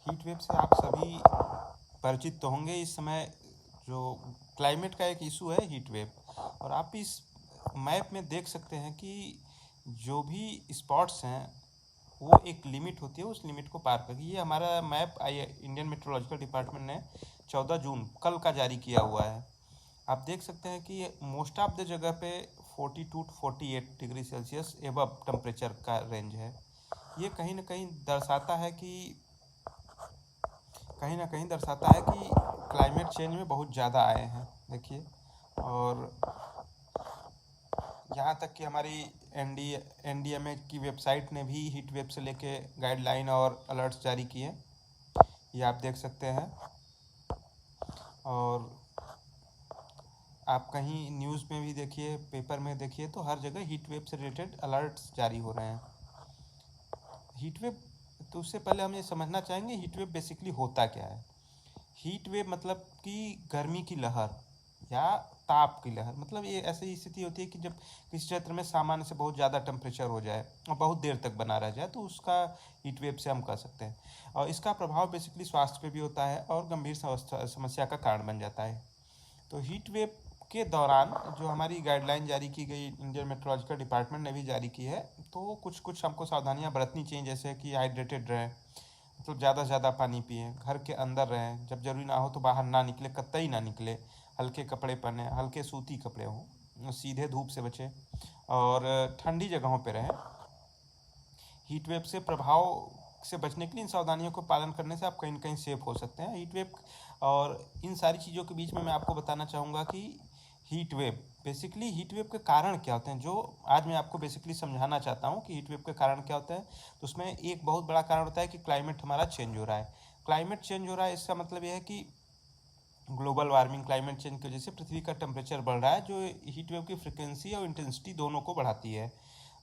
Heat wave से आप सभी परिचित तो होंगे। इस समय जो क्लाइमेट का एक इशू है हीट वेव, और आप इस मैप में देख सकते हैं कि जो भी स्पॉट्स हैं वो एक लिमिट होती है, उस लिमिट को पार करके। ये हमारा मैप इंडियन मेट्रोलॉजिकल डिपार्टमेंट ने 14 जून कल का जारी किया हुआ है। आप देख सकते हैं कि मोस्ट ऑफ द जगह पे 42 to 48 degree Celsius above temperature का रेंज है। ये कहीं ना कहीं दर्शाता है कि क्लाइमेट चेंज में बहुत ज़्यादा आए हैं। देखिए, और यहाँ तक कि हमारी NDMA की वेबसाइट ने भी हीट वेव से लेके गाइडलाइन और अलर्ट्स जारी किए, ये आप देख सकते हैं। और आप कहीं न्यूज़ में भी देखिए, पेपर में देखिए, तो हर जगह हीट वेव से रिलेटेड अलर्ट्स जारी हो रहे हैं। हीट वेव, तो उससे पहले हम ये समझना चाहेंगे हीट वेव बेसिकली होता क्या है। हीट वेव मतलब कि गर्मी की लहर या ताप की लहर। मतलब ये ऐसी स्थिति होती है कि जब किसी क्षेत्र में सामान्य से बहुत ज़्यादा टेम्परेचर हो जाए और बहुत देर तक बना रह जाए, तो उसका हीट वेव से हम कह सकते हैं। और इसका प्रभाव बेसिकली स्वास्थ्य पे भी होता है और गंभीर समस्या का कारण बन जाता है। तो हीट वेव के दौरान जो हमारी गाइडलाइन जारी की गई, इंडियन मेट्रोलॉजिकल डिपार्टमेंट ने भी जारी की है, तो कुछ हमको सावधानियां बरतनी चाहिए। जैसे कि हाइड्रेटेड रहें, मतलब ज़्यादा से ज़्यादा पानी पिएं, घर के अंदर रहें, जब जरूरी ना हो तो बाहर ना निकले, कतई ना निकले, हल्के कपड़े पहने, हल्के सूती कपड़े हों, सीधे धूप से बचें और ठंडी जगहों पर रहें। हीट वेव से प्रभाव से बचने के लिए इन सावधानियों को पालन करने से आप कहीं ना कहीं सेफ हो सकते हैं हीट वेव। और इन सारी चीज़ों के बीच में मैं आपको बताना चाहूँगा कि हीट वेव के कारण क्या होते हैं, जो आज मैं आपको बेसिकली समझाना चाहता हूँ कि हीट वेव के कारण क्या होता है। तो उसमें एक बहुत बड़ा कारण होता है कि क्लाइमेट हमारा चेंज हो रहा है। क्लाइमेट चेंज हो रहा है, इसका मतलब यह है कि ग्लोबल वार्मिंग, क्लाइमेट चेंज की वजह से पृथ्वी का टेम्परेचर बढ़ रहा है, जो हीट वेव की फ्रिक्वेंसी और इंटेंसिटी दोनों को बढ़ाती है।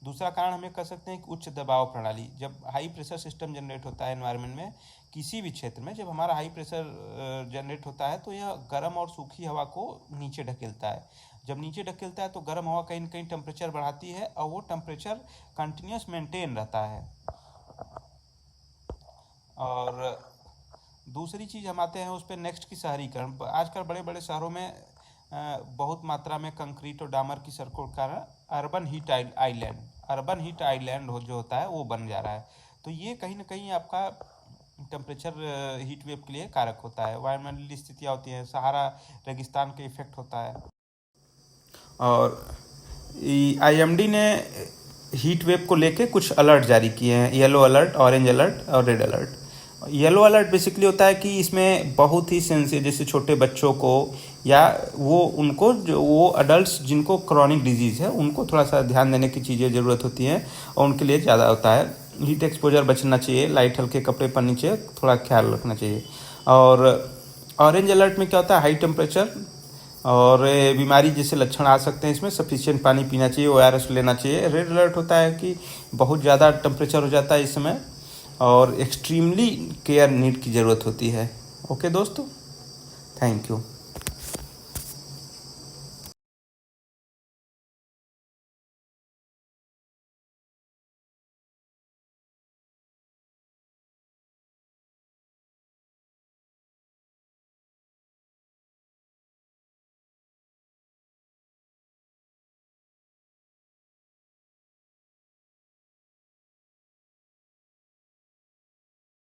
दूसरा कारण हमें कह सकते हैं कि उच्च दबाव प्रणाली। जब हाई प्रेशर सिस्टम जनरेट होता है एनवायरनमेंट में, किसी भी क्षेत्र में जब हमारा हाई प्रेशर जनरेट होता है, तो यह गर्म और सूखी हवा को नीचे ढकेलता है। जब नीचे ढकेलता है तो गर्म हवा कहीं ना कहीं टेम्परेचर बढ़ाती है, और वो टेम्परेचर कंटिन्यूस मेंटेन रहता है। और दूसरी चीज़ हम आते हैं उस पर नेक्स्ट की शहरीकरण। आजकल बड़े बड़े शहरों में बहुत मात्रा में कंक्रीट और डामर की सड़कों के कारण अर्बन हीट आइलैंड जो होता है वो बन जा रहा है। तो ये कहीं ना कहीं आपका टेम्परेचर हीट वेव के लिए कारक होता है। वायुमंडलीय स्थितियाँ होती हैं, सहारा रेगिस्तान का इफेक्ट होता है। और IMD ने हीट वेव को लेके कुछ अलर्ट जारी किए हैं, येलो अलर्ट, ऑरेंज अलर्ट और red alert. Yellow alert basically होता है कि इसमें बहुत ही सेंसिटिव, जैसे छोटे बच्चों को या वो अडल्ट्स जिनको क्रॉनिक डिजीज़ है, उनको थोड़ा सा ध्यान देने की चीज़ें ज़रूरत होती हैं, और उनके लिए ज़्यादा होता है। हीट एक्सपोजर बचना चाहिए, लाइट हल्के कपड़े पहनने चाहिए, थोड़ा ख्याल रखना चाहिए। और ऑरेंज अलर्ट में क्या होता है, हाई टेम्परेचर और बीमारी जैसे लक्षण आ सकते हैं। इसमें सफिशिएंट पानी पीना चाहिए, ORS लेना चाहिए। रेड अलर्ट होता है कि बहुत ज़्यादा टेम्परेचर हो जाता है इस समय, और एक्सट्रीमली केयर नीड की ज़रूरत होती है। ओके दोस्तों, थैंक यू।